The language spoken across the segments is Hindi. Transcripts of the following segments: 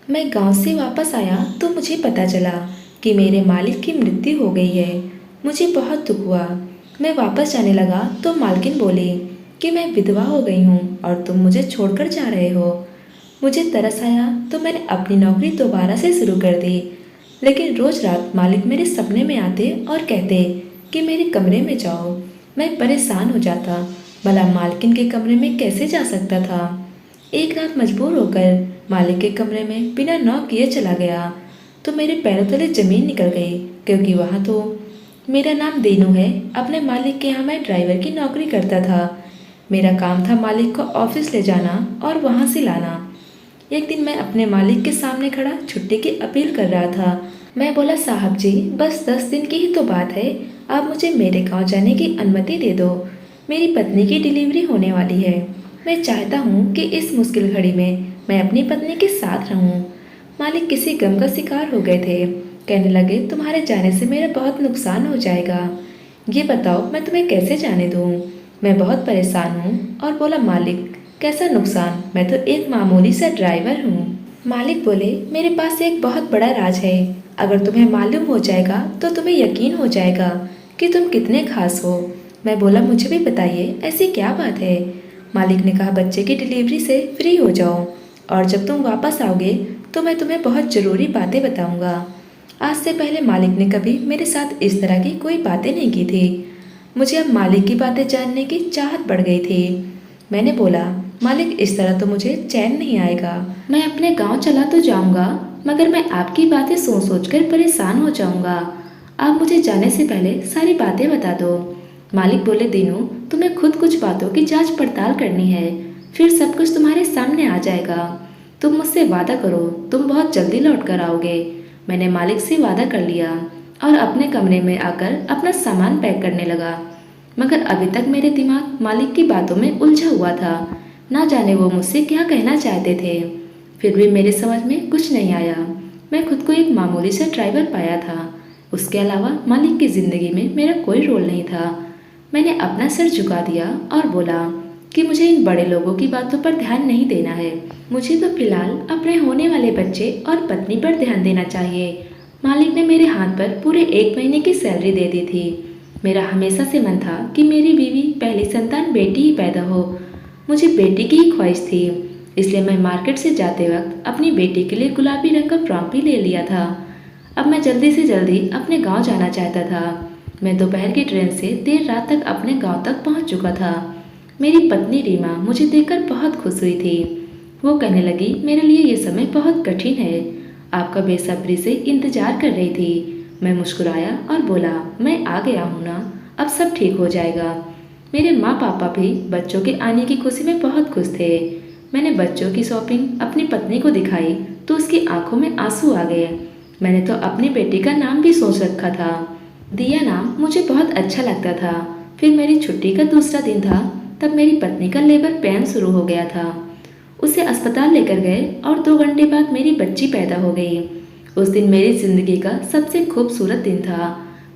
मैं गांव से वापस आया तो मुझे पता चला कि मेरे मालिक की मृत्यु हो गई है। मुझे बहुत दुख हुआ। मैं वापस जाने लगा तो मालकिन बोली कि मैं विधवा हो गई हूँ और तुम मुझे छोड़कर जा रहे हो। मुझे तरस आया तो मैंने अपनी नौकरी दोबारा से शुरू कर दी। लेकिन रोज रात मालिक मेरे सपने में आते और कहते कि मेरे कमरे में जाओ। मैं परेशान हो जाता, भला मालकिन के कमरे में कैसे जा सकता था। एक रात मजबूर होकर मालिक के कमरे में बिना नॉक किए चला गया तो मेरे पैरों तले जमीन निकल गई, क्योंकि वहाँ तो मेरा नाम दीनू है। अपने मालिक के यहाँ मैं ड्राइवर की नौकरी करता था। मेरा काम था मालिक को ऑफिस ले जाना और वहाँ से लाना। एक दिन मैं अपने मालिक के सामने खड़ा छुट्टी की अपील कर रहा था। मैं बोला, साहब जी, बस 10 दिन की ही तो बात है, आप मुझे मेरे गांव जाने की अनुमति दे दो। मेरी पत्नी की डिलीवरी होने वाली है। मैं चाहता हूँ कि इस मुश्किल घड़ी में मैं अपनी पत्नी के साथ रहूँ। मालिक किसी गम का शिकार हो गए थे। कहने लगे, तुम्हारे जाने से मेरा बहुत नुकसान हो जाएगा। ये बताओ मैं तुम्हें कैसे जाने दूँ। मैं बहुत परेशान हूँ और बोला, मालिक कैसा नुकसान, मैं तो एक मामूली सा ड्राइवर हूँ। मालिक बोले, मेरे पास एक बहुत बड़ा राज है। अगर तुम्हें मालूम हो जाएगा तो तुम्हें यकीन हो जाएगा कि तुम कितने खास हो। मैं बोला, मुझे भी बताइए, ऐसी क्या बात है। मालिक ने कहा, बच्चे की डिलीवरी से फ्री हो जाओ और जब तुम वापस आओगे तो मैं तुम्हें बहुत ज़रूरी बातें बताऊंगा। आज से पहले मालिक ने कभी मेरे साथ इस तरह की कोई बातें नहीं की थी। मुझे अब मालिक की बातें जानने की चाहत बढ़ गई थी। मैंने बोला, मालिक इस तरह तो मुझे चैन नहीं आएगा। मैं अपने गांव चला तो जाऊंगा, मगर मैं आपकी बातें सोच सोच कर परेशान हो जाऊंगा। आप मुझे जाने से पहले सारी बातें बता दो। मालिक बोले, दीनू, तुम्हें खुद कुछ बातों की जांच पड़ताल करनी है, फिर सब कुछ तुम्हारे सामने आ जाएगा। तुम मुझसे वादा करो, तुम बहुत जल्दी लौट कर आओगे। मैंने मालिक से वादा कर लिया और अपने कमरे में आकर अपना सामान पैक करने लगा। मगर अभी तक मेरे दिमाग मालिक की बातों में उलझा हुआ था। ना जाने वो मुझसे क्या कहना चाहते थे। फिर भी मेरे समझ में कुछ नहीं आया। मैं खुद को एक मामूली सा ड्राइवर पाया था। उसके अलावा मालिक की जिंदगी में मेरा कोई रोल नहीं था। मैंने अपना सिर झुका दिया और बोला कि मुझे इन बड़े लोगों की बातों पर ध्यान नहीं देना है। मुझे तो फिलहाल अपने होने वाले बच्चे और पत्नी पर ध्यान देना चाहिए। मालिक ने मेरे हाथ पर पूरे 1 महीने की सैलरी दे दी थी। मेरा हमेशा से मन था कि मेरी बीवी पहली संतान बेटी ही पैदा हो। मुझे बेटी की ही ख्वाहिश थी, इसलिए मैं मार्केट से जाते वक्त अपनी बेटी के लिए गुलाबी रंग का फ्रॉक भी ले लिया था। अब मैं जल्दी से जल्दी अपने गांव जाना चाहता था। मैं दोपहर की ट्रेन से देर रात तक अपने गांव तक पहुंच चुका था। मेरी पत्नी रीमा मुझे देखकर बहुत खुश हुई थी। वो कहने लगी, मेरे लिए ये समय बहुत कठिन है, आपका बेसब्री से इंतजार कर रही थी। मैं मुस्कुराया और बोला, मैं आ गया हूँ ना, अब सब ठीक हो जाएगा। मेरे माँ पापा भी बच्चों के आने की खुशी में बहुत खुश थे। मैंने बच्चों की शॉपिंग अपनी पत्नी को दिखाई तो उसकी आंखों में आंसू आ गए। मैंने तो अपनी बेटी का नाम भी सोच रखा था। दिया नाम मुझे बहुत अच्छा लगता था। फिर मेरी छुट्टी का दूसरा दिन था, तब मेरी पत्नी का लेबर पेन शुरू हो गया था। उसे अस्पताल लेकर गए और 2 घंटे बाद मेरी बच्ची पैदा हो गई। उस दिन मेरी जिंदगी का सबसे खूबसूरत दिन था।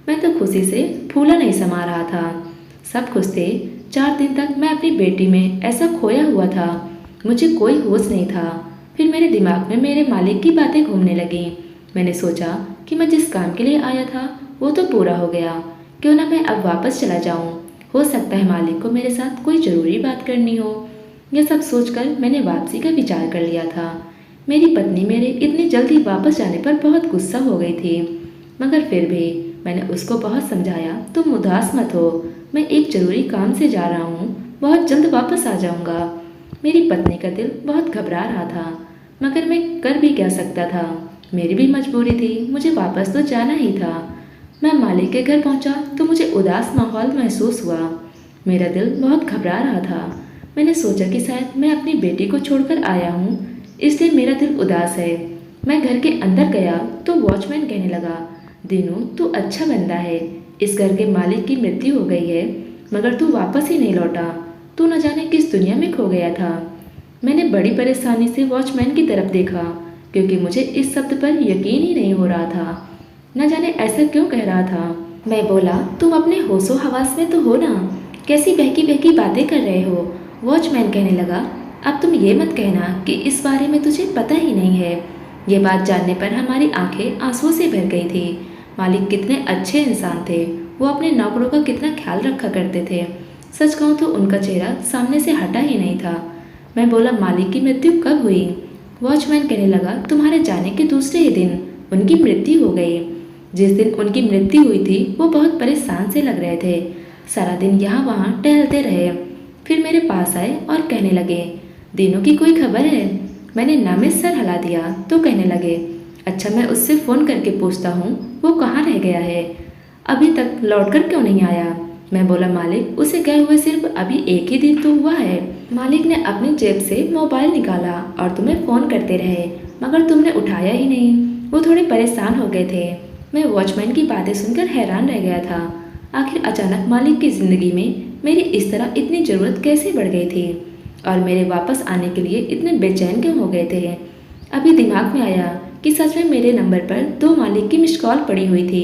मैं तो खुशी से फूला नहीं समा रहा था। सब खुश थे। 4 दिन तक मैं अपनी बेटी में ऐसा खोया हुआ था, मुझे कोई होश नहीं था। फिर मेरे दिमाग में मेरे मालिक की बातें घूमने लगी। मैंने सोचा कि मैं जिस काम के लिए आया था वो तो पूरा हो गया, क्यों ना मैं अब वापस चला जाऊं। हो सकता है मालिक को मेरे साथ कोई ज़रूरी बात करनी हो। यह सब सोचकर मैंने वापसी का विचार कर लिया था। मेरी पत्नी मेरे इतनी जल्दी वापस जाने पर बहुत गुस्सा हो गई थी, मगर फिर भी मैंने उसको बहुत समझाया, तुम उदास मत हो, मैं एक ज़रूरी काम से जा रहा हूँ, बहुत जल्द वापस आ जाऊँगा। मेरी पत्नी का दिल बहुत घबरा रहा था, मगर मैं कर भी क्या सकता था। मेरी भी मजबूरी थी, मुझे वापस तो जाना ही था। मैं मालिक के घर पहुंचा तो मुझे उदास माहौल महसूस हुआ। मेरा दिल बहुत घबरा रहा था। मैंने सोचा कि शायद मैं अपनी बेटी को छोड़कर आया हूँ, इसलिए मेरा दिल उदास है। मैं घर के अंदर गया तो वॉचमैन कहने लगा, दीनू, तू अच्छा बंदा है, इस घर के मालिक की मृत्यु हो गई है, मगर तू वापस ही नहीं लौटा। तू न जाने किस दुनिया में खो गया था। मैंने बड़ी परेशानी से वॉचमैन की तरफ देखा, क्योंकि मुझे इस शब्द पर यकीन ही नहीं हो रहा था। न जाने ऐसा क्यों कह रहा था। मैं बोला, तुम अपने होशो हवास में तो हो ना, कैसी बहकी बहकी बातें कर रहे हो। वॉचमैन कहने लगा, अब तुम ये मत कहना कि इस बारे में तुझे पता ही नहीं है। ये बात जानने पर हमारी आंखें आंसुओं से भर गई थी। मालिक कितने अच्छे इंसान थे। वो अपने नौकरों का कितना ख्याल रखा करते थे। सच कहूँ तो उनका चेहरा सामने से हटा ही नहीं था। मैं बोला, मालिक की मृत्यु कब हुई? वॉचमैन कहने लगा, तुम्हारे जाने के दूसरे ही दिन उनकी मृत्यु हो गई। जिस दिन उनकी मृत्यु हुई थी वो बहुत परेशान से लग रहे थे। सारा दिन यहाँ वहाँ टहलते रहे। फिर मेरे पास आए और कहने लगे, दिनों की कोई खबर है? मैंने नामे सर हिला दिया तो कहने लगे, अच्छा मैं उससे फ़ोन करके पूछता हूँ वो कहाँ रह गया है, अभी तक लौट कर क्यों नहीं आया? मैं बोला, मालिक उसे गए हुए सिर्फ अभी एक ही दिन तो हुआ है। मालिक ने अपनी जेब से मोबाइल निकाला और तुम्हें फ़ोन करते रहे मगर तुमने उठाया ही नहीं। वो थोड़े परेशान हो गए थे। मैं वॉचमैन की बातें सुनकर हैरान रह गया था। आखिर अचानक मालिक की ज़िंदगी में मेरी इस तरह इतनी ज़रूरत कैसे बढ़ गई थी और मेरे वापस आने के लिए इतने बेचैन क्यों हो गए थे? अभी दिमाग में आया कि सच में मेरे नंबर पर 2 मालिक की मिस्ड कॉल पड़ी हुई थी।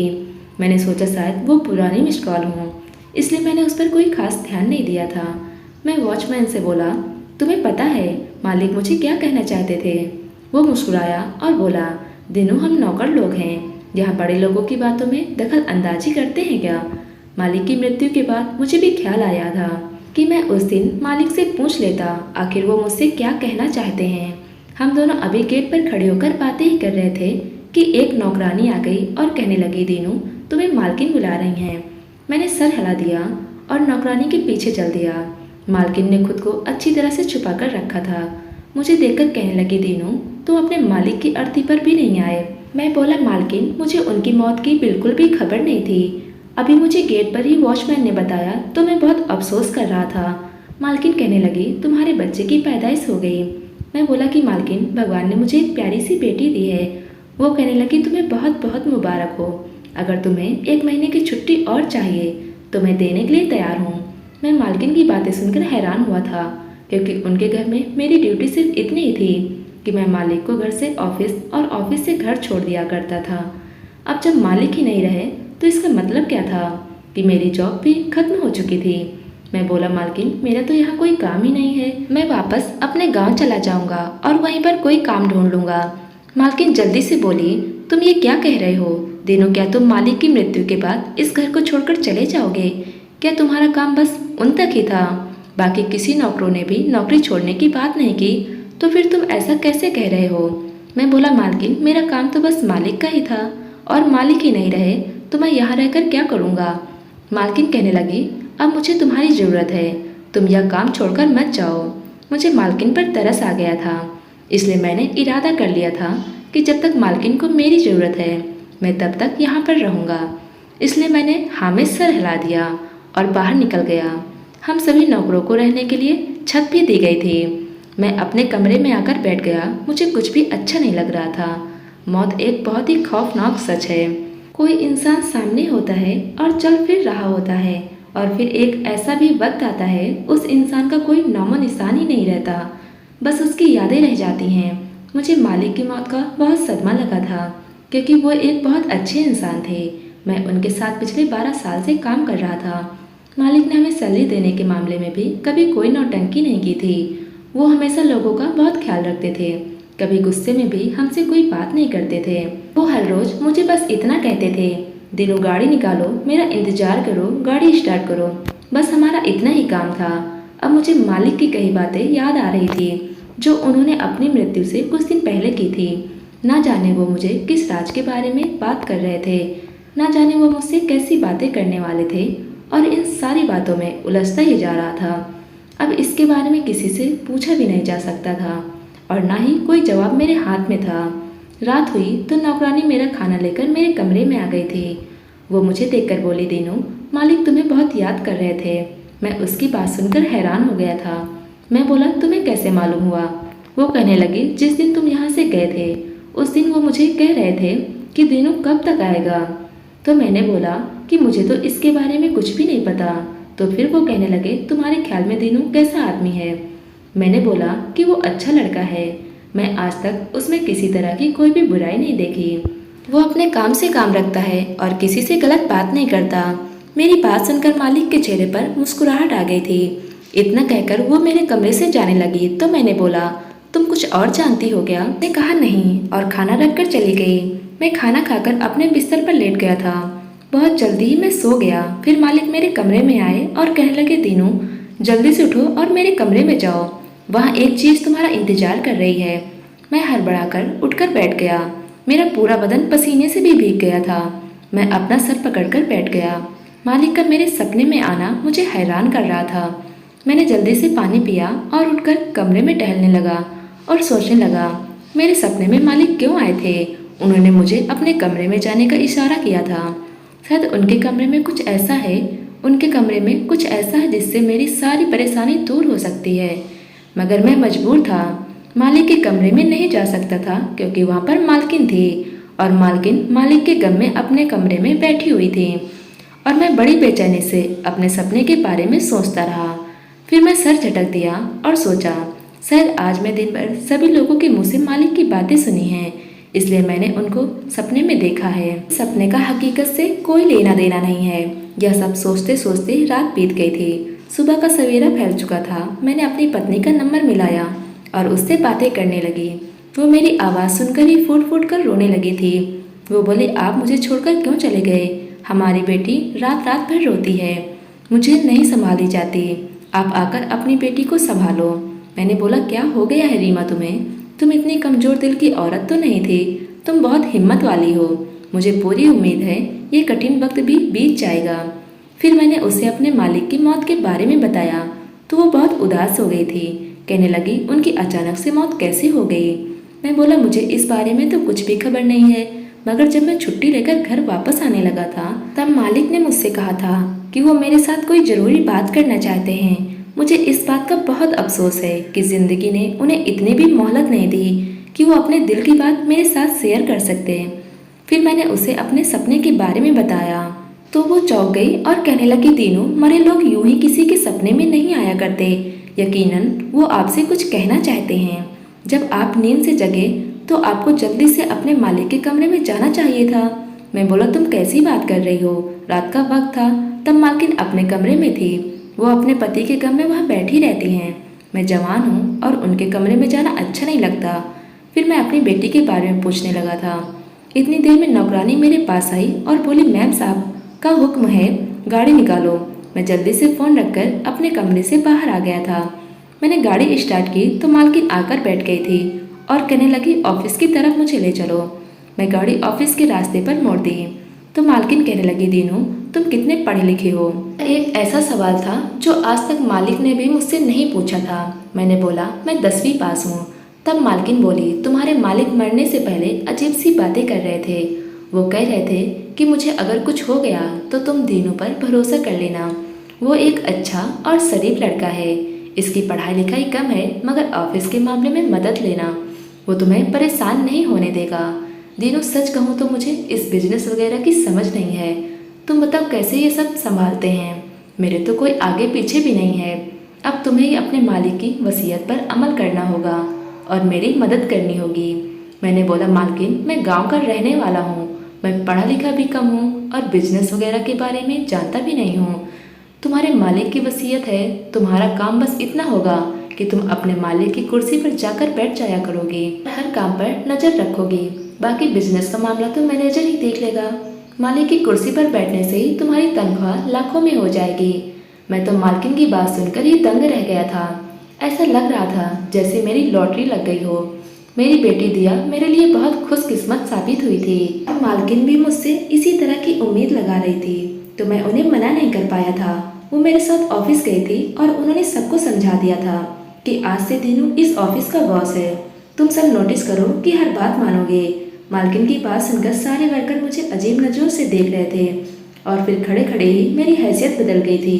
मैंने सोचा शायद वो पुरानी मिस्ड कॉल हों, इसलिए मैंने उस पर कोई खास ध्यान नहीं दिया था। मैं वॉचमैन से बोला, तुम्हें पता है मालिक मुझे क्या कहना चाहते थे? वो मुस्कुराया और बोला, दिनों हम नौकर लोग हैं, यहाँ बड़े लोगों की बातों में दखल अंदाजी करते हैं क्या? मालिक की मृत्यु के बाद मुझे भी ख्याल आया था कि मैं उस दिन मालिक से पूछ लेता आखिर वो मुझसे क्या कहना चाहते हैं। हम दोनों अभी गेट पर खड़े होकर बातें ही कर रहे थे कि एक नौकरानी आ गई और कहने लगी, दीनू तुम्हें मालकिन बुला रही हैं। मैंने सर हिला दिया और नौकरानी के पीछे चल दिया। मालकिन ने खुद को अच्छी तरह से छुपा कर रखा था। मुझे देखकर कहने लगी, दीनू तुम अपने मालिक की अर्थी पर भी नहीं आए। मैं बोला, मालकिन मुझे उनकी मौत की बिल्कुल भी खबर नहीं थी। अभी मुझे गेट पर ही वॉचमैन ने बताया तो मैं बहुत अफसोस कर रहा था। मालकिन कहने लगी, तुम्हारे बच्चे की पैदाइश हो गई। मैं बोला कि मालकिन भगवान ने मुझे एक प्यारी सी बेटी दी है। वो कहने लगी, तुम्हें बहुत बहुत मुबारक हो। अगर तुम्हें 1 महीने की छुट्टी और चाहिए तो मैं देने के लिए तैयार हूँ। मैं मालकिन की बातें सुनकर हैरान हुआ था क्योंकि उनके घर में मेरी ड्यूटी सिर्फ इतनी ही थी कि मैं मालिक को घर से ऑफिस और ऑफिस से घर छोड़ दिया करता था। अब जब मालिक ही नहीं रहे तो इसका मतलब क्या था कि मेरी जॉब भी खत्म हो चुकी थी। मैं बोला, मालकिन मेरा तो यहाँ कोई काम ही नहीं है, मैं वापस अपने गांव चला जाऊंगा और वहीं पर कोई काम ढूंढ लूंगा। मालकिन जल्दी से बोली, तुम ये क्या कह रहे हो? दिनों क्या तुम मालिक की मृत्यु के बाद इस घर को छोड़कर चले जाओगे? क्या तुम्हारा काम बस उन तक ही था? बाकी किसी नौकरों ने भी नौकरी छोड़ने की बात नहीं की, तो फिर तुम ऐसा कैसे कह रहे हो? मैं बोला, मालकिन मेरा काम तो बस मालिक का ही था और मालिक ही नहीं रहे तो मैं यहाँ रहकर क्या करूँगा? मालकिन कहने लगी, अब मुझे तुम्हारी ज़रूरत है, तुम यह काम छोड़कर मत जाओ। मुझे मालकिन पर तरस आ गया था, इसलिए मैंने इरादा कर लिया था कि जब तक मालकिन को मेरी ज़रूरत है मैं तब तक यहाँ पर रहूँगा। इसलिए मैंने हाँ में सर हिला दिया और बाहर निकल गया। हम सभी नौकरों को रहने के लिए छत भी दी गई थी। मैं अपने कमरे में आकर बैठ गया। मुझे कुछ भी अच्छा नहीं लग रहा था। मौत एक बहुत ही खौफनाक सच है। कोई इंसान सामने होता है और चल फिर रहा होता है और फिर एक ऐसा भी वक्त आता है उस इंसान का कोई नामो निशान ही नहीं रहता, बस उसकी यादें रह जाती हैं। मुझे मालिक की मौत का बहुत सदमा लगा था क्योंकि वो एक बहुत अच्छे इंसान थे। मैं उनके साथ पिछले 12 साल से काम कर रहा था। मालिक ने हमें सैलरी देने के मामले में भी कभी कोई नौटंकी नहीं की थी। वो हमेशा लोगों का बहुत ख्याल रखते थे। कभी गुस्से में भी हमसे कोई बात नहीं करते थे। वो हर रोज मुझे बस इतना कहते थे, दिनों गाड़ी निकालो, मेरा इंतजार करो, गाड़ी स्टार्ट करो। बस हमारा इतना ही काम था। अब मुझे मालिक की कई बातें याद आ रही थी जो उन्होंने अपनी मृत्यु से कुछ दिन पहले की थी। ना जाने वो मुझे किस राज के बारे में बात कर रहे थे, ना जाने वो मुझसे कैसी बातें करने वाले थे और इन सारी बातों में उलझता ही जा रहा था। अब इसके बारे में किसी से पूछा भी नहीं जा सकता था और ना ही कोई जवाब मेरे हाथ में था। रात हुई तो नौकरानी मेरा खाना लेकर मेरे कमरे में आ गई थी। वो मुझे देखकर बोली, दीनू मालिक तुम्हें बहुत याद कर रहे थे। मैं उसकी बात सुनकर हैरान हो गया था। मैं बोला, तुम्हें कैसे मालूम हुआ? वो कहने लगी, जिस दिन तुम यहाँ से गए थे उस दिन वो मुझे कह रहे थे कि दीनू कब तक आएगा। तो मैंने बोला कि मुझे तो इसके बारे में कुछ भी नहीं पता। तो फिर वो कहने लगे, तुम्हारे ख्याल में दीनू कैसा आदमी है? मैंने बोला कि वो अच्छा लड़का है। मैं आज तक उसमें किसी तरह की कोई भी बुराई नहीं देखी। वो अपने काम से काम रखता है और किसी से गलत बात नहीं करता। मेरी बात सुनकर मालिक के चेहरे पर मुस्कुराहट आ गई थी। इतना कहकर वो मेरे कमरे से जाने लगी तो मैंने बोला, तुम कुछ और जानती हो क्या? मैं कहा नहीं और खाना रखकर चली गई। मैं खाना खाकर अपने बिस्तर पर लेट गया था। बहुत जल्दी ही मैं सो गया। फिर मालिक मेरे कमरे में आए और कहने लगे, दीनू जल्दी से उठो और मेरे कमरे में जाओ, वहाँ एक चीज़ तुम्हारा इंतजार कर रही है। मैं हड़बड़ाकर उठकर बैठ गया। मेरा पूरा बदन पसीने से भी भीग गया था। मैं अपना सर पकड़कर बैठ गया। मालिक का मेरे सपने में आना मुझे हैरान कर रहा था। मैंने जल्दी से पानी पिया और उठकर कमरे में टहलने लगा और सोचने लगा, मेरे सपने में मालिक क्यों आए थे? उन्होंने मुझे अपने कमरे में जाने का इशारा किया था। शायद उनके कमरे में कुछ ऐसा है, उनके कमरे में कुछ ऐसा है जिससे मेरी सारी परेशानी दूर हो सकती है। मगर मैं मजबूर था। मालिक के कमरे में नहीं जा सकता था क्योंकि वहाँ पर मालकिन थी और मालकिन मालिक के गम में अपने कमरे में बैठी हुई थी। और मैं बड़ी बेचैनी से अपने सपने के बारे में सोचता रहा। फिर मैं सर झटक दिया और सोचा, शायद आज मैं दिन भर सभी लोगों के मुंह से मालिक की बातें सुनी हैं, इसलिए मैंने उनको सपने में देखा है। सपने का हकीकत से कोई लेना देना नहीं है। यह सब सोचते सोचते रात बीत गई थी। सुबह का सवेरा फैल चुका था। मैंने अपनी पत्नी का नंबर मिलाया और उससे बातें करने लगी। वो मेरी आवाज़ सुनकर ही फूट फूट कर रोने लगी थी। वो बोली, आप मुझे छोड़कर क्यों चले गए? हमारी बेटी रात रात भर रोती है, मुझे नहीं संभाली जाती, आप आकर अपनी बेटी को संभालो। मैंने बोला, क्या हो गया है रीमा तुम्हें? तुम इतनी कमज़ोर दिल की औरत तो नहीं थी, तुम बहुत हिम्मत वाली हो। मुझे पूरी उम्मीद है ये कठिन वक्त भी बीत जाएगा। फिर मैंने उसे अपने मालिक की मौत के बारे में बताया तो वो बहुत उदास हो गई थी। कहने लगी, उनकी अचानक से मौत कैसे हो गई? मैं बोला, मुझे इस बारे में तो कुछ भी खबर नहीं है, मगर जब मैं छुट्टी लेकर घर वापस आने लगा था तब मालिक ने मुझसे कहा था कि वो मेरे साथ कोई ज़रूरी बात करना चाहते हैं। मुझे इस बात का बहुत अफसोस है कि ज़िंदगी ने उन्हें इतनी भी मोहलत नहीं दी कि वो अपने दिल की बात मेरे साथ शेयर कर सकते। फिर मैंने उसे अपने सपने के बारे में बताया तो वो चौंक गई और कहने लगी, दीनू मरे लोग यूं ही किसी के सपने में नहीं आया करते। यकीनन वो आपसे कुछ कहना चाहते हैं। जब आप नींद से जगे तो आपको जल्दी से अपने मालिक के कमरे में जाना चाहिए था। मैं बोला, तुम कैसी बात कर रही हो? रात का वक्त था, तब मालकिन अपने कमरे में थी। वो अपने पति के गम में वहाँ बैठी रहती हैं। मैं जवान हूँ और उनके कमरे में जाना अच्छा नहीं लगता। फिर मैं अपनी बेटी के बारे में पूछने लगा था। इतनी देर में नौकरानी मेरे पास आई और बोली, मैम साहब का हुक्म है, गाड़ी निकालो। मैं जल्दी से फ़ोन रखकर अपने कमरे से बाहर आ गया था। मैंने गाड़ी स्टार्ट की तो मालकिन आकर बैठ गई थी और कहने लगी, ऑफिस की तरफ मुझे ले चलो। मैं गाड़ी ऑफिस के रास्ते पर मोड़ दी तो मालकिन कहने लगी, दीनू तुम कितने पढ़े लिखे हो? एक ऐसा सवाल था जो आज तक मालिक ने भी मुझसे नहीं पूछा था। मैंने बोला, मैं 10वीं पास हूँ। तब मालकिन बोली, तुम्हारे मालिक मरने से पहले अजीब सी बातें कर रहे थे। वो कह रहे थे कि मुझे अगर कुछ हो गया तो तुम दीनू पर भरोसा कर लेना। वो एक अच्छा और शरीफ लड़का है। इसकी पढ़ाई लिखाई कम है मगर ऑफिस के मामले में मदद लेना। वो तुम्हें परेशान नहीं होने देगा। दीनू सच कहूँ तो मुझे इस बिजनेस वगैरह की समझ नहीं है। तुम बताओ कैसे ये सब संभालते हैं? मेरे तो कोई आगे पीछे भी नहीं है। अब तुम्हें ही अपने मालिक की वसीयत पर अमल करना होगा और मेरी मदद करनी होगी। मैंने बोला, मालकिन मैं गांव का रहने वाला हूँ, मैं पढ़ा लिखा भी कम हूँ और बिजनेस वगैरह के बारे में जानता भी नहीं हूँ। तुम्हारे मालिक की वसीयत है, तुम्हारा काम बस इतना होगा कि तुम अपने मालिक की कुर्सी पर जाकर बैठ जाया करोगे, हर काम पर नज़र रखोगे। बाकी बिजनेस का मामला तो मैनेजर ही देख लेगा। मालिक की कुर्सी पर बैठने से ही तुम्हारी तनख्वाह लाखों में हो जाएगी। मैं तो मालकिन की बात सुनकर ही दंग रह गया था। ऐसा लग रहा था जैसे मेरी लॉटरी लग गई हो। मेरी बेटी दिया मेरे लिए बहुत खुशकिस्मत साबित हुई थी। मालकिन भी मुझसे इसी तरह की उम्मीद लगा रही थी तो मैं उन्हें मना नहीं कर पाया था। वो मेरे साथ ऑफिस गई थी और उन्होंने सबको समझा दिया था कि आज से दीनू इस ऑफिस का बॉस है। तुम सब नोटिस करो कि हर बात मानोगे। मालकिन की बात सुनकर सारे वर्कर मुझे अजीब नज़रों से देख रहे थे और फिर खड़े खड़े ही मेरी हैसियत बदल गई थी।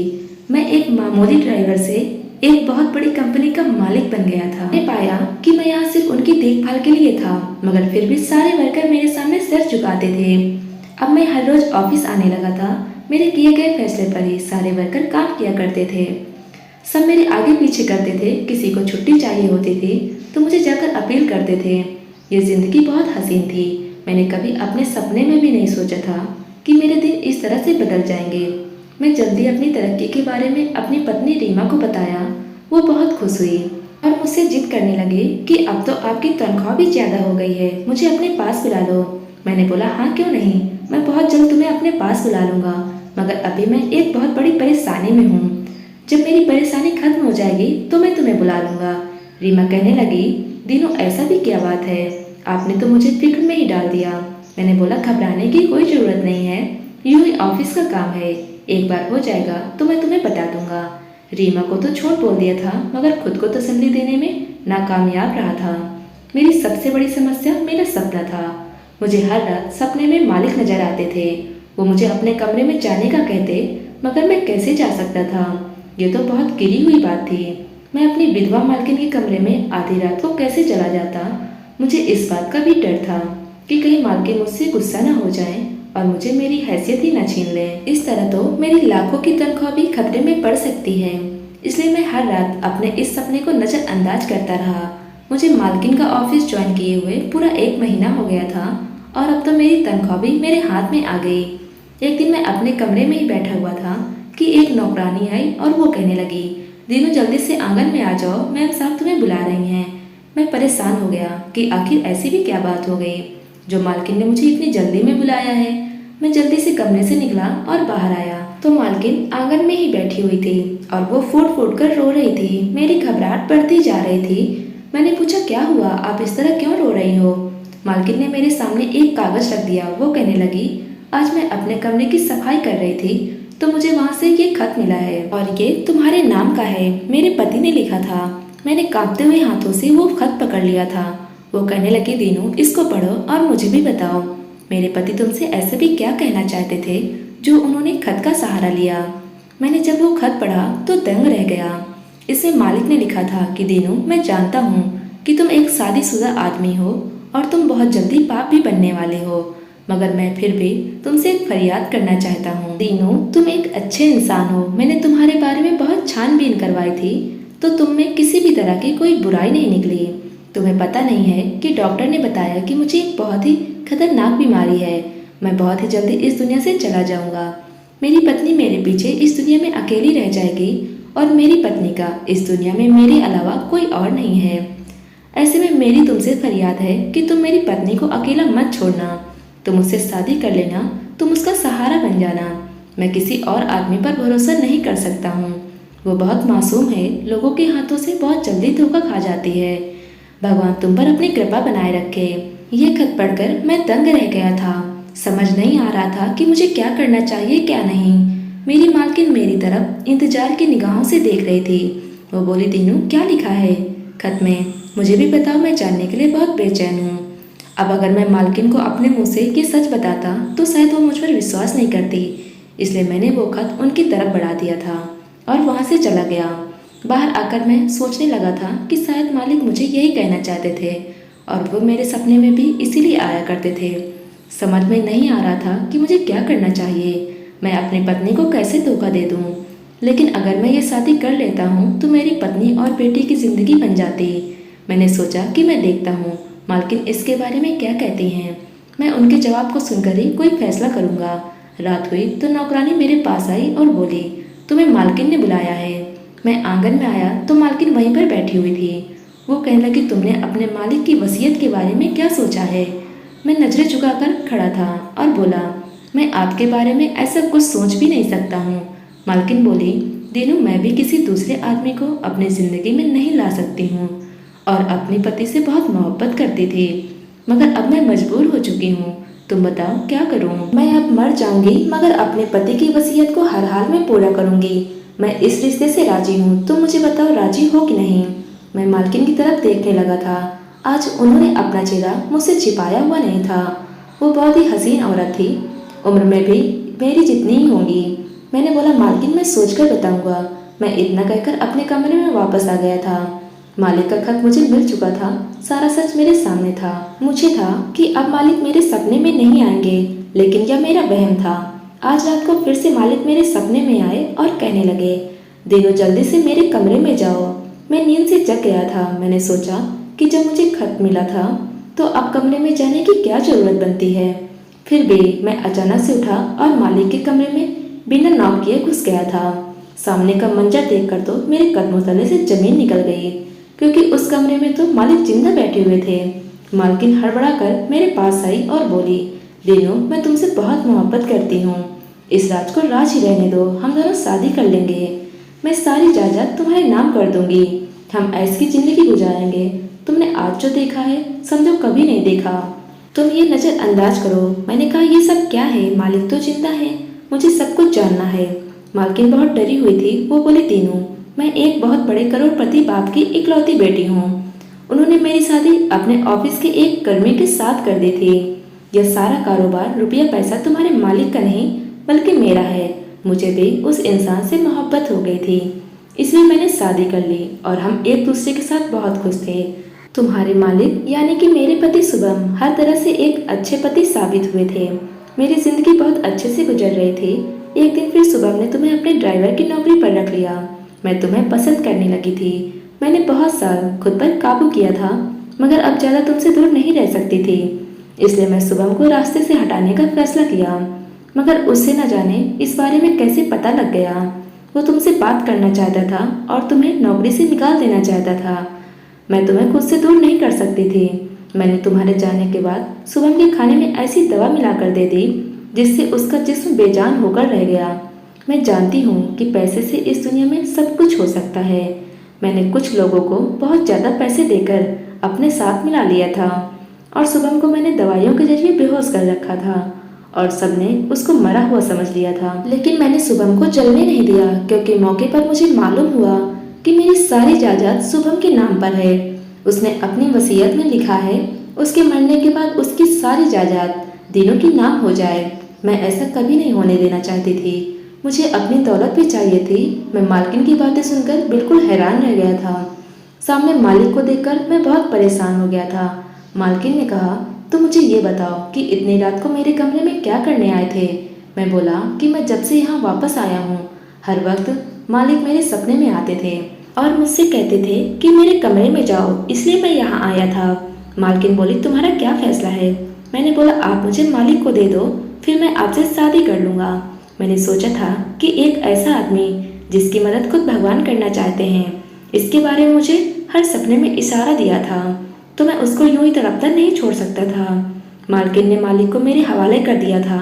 मैं एक मामूली ड्राइवर से एक बहुत बड़ी कंपनी का मालिक बन गया था। मैंने पाया कि मैं यहाँ सिर्फ उनकी देखभाल के लिए था, मगर फिर भी सारे वर्कर मेरे सामने सिर झुकाते थे। अब मैं हर रोज ऑफिस आने लगा था। मेरे किए गए फैसले पर ही सारे वर्कर काम किया करते थे। सब मेरे आगे पीछे करते थे। किसी को छुट्टी चाहिए होती थी तो मुझे जाकर अपील करते थे। ये जिंदगी बहुत हसीन थी। मैंने कभी अपने सपने में भी नहीं सोचा था कि मेरे दिन इस तरह से बदल जाएंगे। मैं जल्दी अपनी तरक्की के बारे में अपनी पत्नी रीमा को बताया। वो बहुत खुश हुई। और मुझसे जिद करने लगे कि अब तो आपकी तनख्वाह भी ज़्यादा हो गई है, मुझे अपने पास बुला लो। मैंने बोला हाँ क्यों नहीं, मैं बहुत जल्द तुम्हें अपने पास बुला लूँगा, मगर अभी मैं एक बहुत बड़ी परेशानी में हूँ। जब मेरी परेशानी खत्म हो जाएगी तो मैं तुम्हें बुला लूँगा। रीमा कहने लगी, दीनू ऐसा भी क्या बात है, आपने तो मुझे फिक्र में ही डाल दिया। मैंने बोला घबराने की कोई ज़रूरत नहीं है, यूँ ही ऑफिस का काम है, एक बार हो जाएगा तो मैं तुम्हें बता दूंगा। रीमा को तो छोड़ बोल दिया था, मगर खुद को तसल्ली देने में नाकामयाब रहा था। मेरी सबसे बड़ी समस्या मेरा सपना था। मुझे हर रात सपने में मालिक नजर आते थे। वो मुझे अपने कमरे में जाने का कहते, मगर मैं कैसे जा सकता था। ये तो बहुत गिरी हुई बात थी। मैं अपनी विधवा मालकिन के कमरे में आधी रात को कैसे चला जाता। मुझे इस बात का भी डर था कि कहीं मालकिन मुझसे गुस्सा न हो जाए और मुझे मेरी हैसियत ही न छीन ले। इस तरह तो मेरी लाखों की तनख्वाह भी खतरे में पड़ सकती है। इसलिए मैं हर रात अपने इस सपने को नज़रअंदाज करता रहा। मुझे मालकिन का ऑफिस ज्वाइन किए हुए पूरा 1 महीना हो गया था और अब तो मेरी तनख्वाह भी मेरे हाथ में आ गई। एक दिन मैं अपने कमरे में ही बैठा हुआ था कि एक नौकरानी आई और वो कहने लगी, दीनू जल्दी से आंगन में आ जाओ, मैम साहब तुम्हें बुला रही हैं। मैं परेशान हो गया कि आखिर ऐसी भी क्या बात हो गई जो मालकिन ने मुझे इतनी जल्दी में बुलाया है। मैं जल्दी से कमरे से निकला और बाहर आया तो मालकिन आंगन में ही बैठी हुई थी और वो फूट फूट कर रो रही थी। मेरी घबराहट बढ़ती जा रही थी। मैंने पूछा, क्या हुआ, आप इस तरह क्यों रो रही हो। मालकिन ने मेरे सामने एक कागज रख दिया। वो कहने लगी, आज मैं अपने कमरे की सफाई कर रही थी तो मुझे वहाँ से ये खत मिला है और ये तुम्हारे नाम का है, मेरे पति ने लिखा था। मैंने कांपते हुए हाथों से वो खत पकड़ लिया था। वो कहने लगी, दीनू इसको पढ़ो और मुझे भी बताओ, मेरे पति तुमसे ऐसे भी क्या कहना चाहते थे जो उन्होंने खत का सहारा लिया। मैंने जब वो खत पढ़ा तो दंग रह गया। इसमें मालिक ने लिखा था कि दीनू, मैं जानता हूँ कि तुम एक शादीशुदा आदमी हो और तुम बहुत जल्दी बाप भी बनने वाले हो, मगर मैं फिर भी तुमसे एक फरियाद करना चाहता हूँ। दीनू, तुम एक अच्छे इंसान हो। मैंने तुम्हारे बारे में बहुत छानबीन करवाई थी तो तुम में किसी भी तरह की कोई बुराई नहीं निकली। तुम्हें पता नहीं है कि डॉक्टर ने बताया कि मुझे एक बहुत ही खतरनाक बीमारी है। मैं बहुत ही जल्दी इस दुनिया से चला जाऊंगा। मेरी पत्नी मेरे पीछे इस दुनिया में अकेली रह जाएगी और मेरी पत्नी का इस दुनिया में मेरे अलावा कोई और नहीं है। ऐसे में मेरी तुमसे फरियाद है कि तुम मेरी पत्नी को अकेला मत छोड़ना। तुम उससे शादी कर लेना, तुम उसका सहारा बन जाना। मैं किसी और आदमी पर भरोसा नहीं कर सकता हूँ। वो बहुत मासूम है, लोगों के हाथों से बहुत जल्दी धोखा खा जाती है। भगवान तुम पर अपनी कृपा बनाए रखे। ये खत पढ़कर मैं दंग रह गया था। समझ नहीं आ रहा था कि मुझे क्या करना चाहिए क्या नहीं। मेरी मालकिन मेरी तरफ इंतजार की निगाहों से देख रही थी। वो बोली, दीनू क्या लिखा है खत में, मुझे भी बताओ, मैं जानने के लिए बहुत बेचैन हूँ। अब अगर मैं मालकिन को अपने मुंह से ये सच बताता तो शायद वो मुझ पर विश्वास नहीं करती। इसलिए मैंने वो खत उनकी तरफ बढ़ा दिया था और वहाँ से चला गया। बाहर आकर मैं सोचने लगा था कि शायद मालिक मुझे यही कहना चाहते थे और वो मेरे सपने में भी इसीलिए आया करते थे। समझ में नहीं आ रहा था कि मुझे क्या करना चाहिए। मैं अपनी पत्नी को कैसे धोखा दे दूँ। लेकिन अगर मैं ये शादी कर लेता हूँ तो मेरी पत्नी और बेटी की ज़िंदगी बन जाती। मैंने सोचा कि मैं देखता हूँ मालकिन इसके बारे में क्या कहती हैं। मैं उनके जवाब को सुनकर ही कोई फैसला करूँगा। रात हुई तो नौकरानी मेरे पास आई और बोली, तुम्हें मालकिन ने बुलाया है। मैं आंगन में आया तो मालकिन वहीं पर बैठी हुई थी। वो कहने लगी, तुमने अपने मालिक की वसीयत के बारे में क्या सोचा है। मैं नजरें झुकाकर खड़ा था और बोला, मैं आपके बारे में ऐसा कुछ सोच भी नहीं सकता हूँ। मालकिन बोली, दीनू मैं भी किसी दूसरे आदमी को अपनी ज़िंदगी में नहीं ला सकती हूँ और अपने पति से बहुत मोहब्बत करती थी, मगर अब मैं मजबूर हो चुकी हूँ। तुम बताओ क्या करूँ। मैं अब मर जाऊंगी मगर अपने पति की वसीयत को हर हाल में पूरा करूंगी। मैं इस रिश्ते से राजी हूँ, तुम मुझे बताओ राजी हो कि नहीं। मैं मालकिन की तरफ देखने लगा था। आज उन्होंने अपना चेहरा मुझसे छिपाया हुआ नहीं था। वो बहुत ही हसीन औरत थी, उम्र में भी मेरी जितनी ही होंगी। मैंने बोला, मालकिन मैं सोचकर बताऊंगा। मैं इतना कहकर अपने कमरे में वापस आ गया था। मालिक का खत मुझे मिल चुका था। सारा सच मेरे सामने था। मुझे था कि अब मालिक मेरे सपने में नहीं आएंगे, लेकिन यह मेरा वहम था। आज रात को फिर से मालिक मेरे सपने में आए और कहने लगे, दीनू जल्दी से मेरे कमरे में जाओ। मैं नींद से जग गया था। मैंने सोचा कि जब मुझे खत मिला था तो अब कमरे में जाने की क्या जरूरत बनती है। फिर भी मैं अचानक से उठा और मालिक के कमरे में बिना नॉक किए घुस गया था। सामने का मंजर देखकर तो मेरे कदमों तले से जमीन निकल गई। क्योंकि उस कमरे में तो मालिक जिंदा बैठे हुए थे। मालकिन हड़बड़ाकर मेरे पास आई और बोली, दीनू, मैं तुमसे बहुत मोहब्बत करती हूँ। इस राज को राज ही रहने दो, हम दोनों शादी कर लेंगे। मैं सारी जायदाद तुम्हारे नाम कर दूंगी। हम ऐसी जिंदगी गुजारेंगे। तुमने आज जो देखा है समझो कभी नहीं देखा। तुम ये नजरअंदाज करो। मैंने कहा, ये सब क्या है? मालिक तो जिंदा है, मुझे सब कुछ जानना है। मालकिन बहुत डरी हुई थी। वो बोली, तीनों, मैं एक बहुत बड़े करोड़पति बाप की इकलौती बेटी हूँ। उन्होंने मेरी शादी अपने ऑफिस के एक कर्मी के साथ कर दी थी। यह सारा कारोबार, रुपया पैसा तुम्हारे मालिक का नहीं बल्कि मेरा है। मुझे भी उस इंसान से मोहब्बत हो गई थी, इसलिए मैंने शादी कर ली और हम एक दूसरे के साथ बहुत खुश थे। तुम्हारे मालिक यानी कि मेरे पति शुभम हर तरह से एक अच्छे पति साबित हुए थे। मेरी जिंदगी बहुत अच्छे से गुजर रही थी। एक दिन फिर शुभम ने तुम्हें अपने ड्राइवर की नौकरी पर रख लिया। मैं तुम्हें पसंद करने लगी थी। मैंने बहुत साल खुद पर काबू किया था, मगर अब ज्यादा तुमसे दूर नहीं रह सकती थी। इसलिए मैं शुभम को रास्ते से हटाने का फैसला किया, मगर उससे न जाने इस बारे में कैसे पता लग गया। वो तुमसे बात करना चाहता था और तुम्हें नौकरी से निकाल देना चाहता था। मैं तुम्हें खुद से दूर नहीं कर सकती थी। मैंने तुम्हारे जाने के बाद शुभम के खाने में ऐसी दवा मिलाकर दे दी जिससे उसका जिस्म बेजान होकर रह गया। मैं जानती हूँ कि पैसे से इस दुनिया में सब कुछ हो सकता है। मैंने कुछ लोगों को बहुत ज़्यादा पैसे देकर अपने साथ मिला लिया था और शुभम को मैंने दवाइयों के जरिए बेहोश कर रखा था और सबने उसको मरा हुआ समझ लिया था। लेकिन मैंने शुभम को जलने नहीं दिया, क्योंकि मौके पर मुझे मालूम हुआ कि मेरी सारी जायदाद शुभम के नाम पर है। उसने अपनी वसीयत में लिखा है उसके मरने के बाद उसकी सारी जायदाद दिनों की नाम हो जाए। मैं ऐसा कभी नहीं होने देना चाहती थी। मुझे अपनी दौलत भी चाहिए थी। मैं मालकिन की बातें सुनकर बिल्कुल हैरान रह गया था। सामने मालिक को देखकर मैं बहुत परेशान हो गया था। मालकिन ने कहा, तो मुझे ये बताओ कि इतनी रात को मेरे कमरे में क्या करने आए थे? मैं बोला कि मैं जब से यहाँ वापस आया हूँ हर वक्त मालिक मेरे सपने में आते थे और मुझसे कहते थे कि मेरे कमरे में जाओ, इसलिए मैं यहाँ आया था। मालकिन बोली, तुम्हारा क्या फैसला है? मैंने बोला, आप मुझे मालिक को दे दो, फिर मैं आपसे शादी कर लूँगा। मैंने सोचा था कि एक ऐसा आदमी जिसकी मदद खुद भगवान करना चाहते हैं, इसके बारे में मुझे हर सपने में इशारा दिया था, तो मैं उसको यूं ही तड़पता नहीं छोड़ सकता था। मालकिन ने मालिक को मेरे हवाले कर दिया था।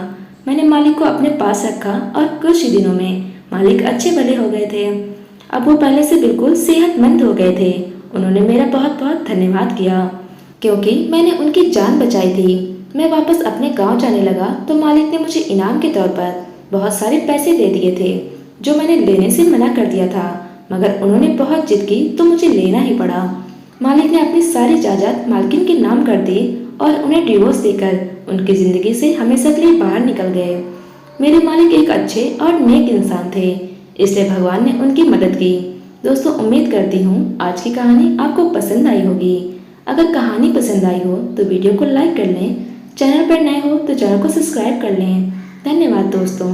मैंने मालिक को अपने पास रखा और कुछ ही दिनों में मालिक अच्छे भले हो गए थे। अब वो पहले से बिल्कुल सेहतमंद हो गए थे। उन्होंने मेरा बहुत बहुत धन्यवाद किया, क्योंकि मैंने उनकी जान बचाई थी। मैं वापस अपने गांव जाने लगा तो मालिक ने मुझे इनाम के तौर पर बहुत सारे पैसे दे दिए थे, जो मैंने लेने से मना कर दिया था, मगर उन्होंने बहुत जिद की तो मुझे लेना ही पड़ा। मालिक ने अपनी सारी जायदाद मालकिन के नाम कर दी और उन्हें डिवोर्स देकर उनकी जिंदगी से हमेशा के लिए बाहर निकल गए। मेरे मालिक एक अच्छे और नेक इंसान थे, इसलिए भगवान ने उनकी मदद की। दोस्तों, उम्मीद करती हूँ आज की कहानी आपको पसंद आई होगी। अगर कहानी पसंद आई हो तो वीडियो को लाइक कर लें, चैनल पर नए हो तो चैनल को सब्सक्राइब कर लें। धन्यवाद दोस्तों।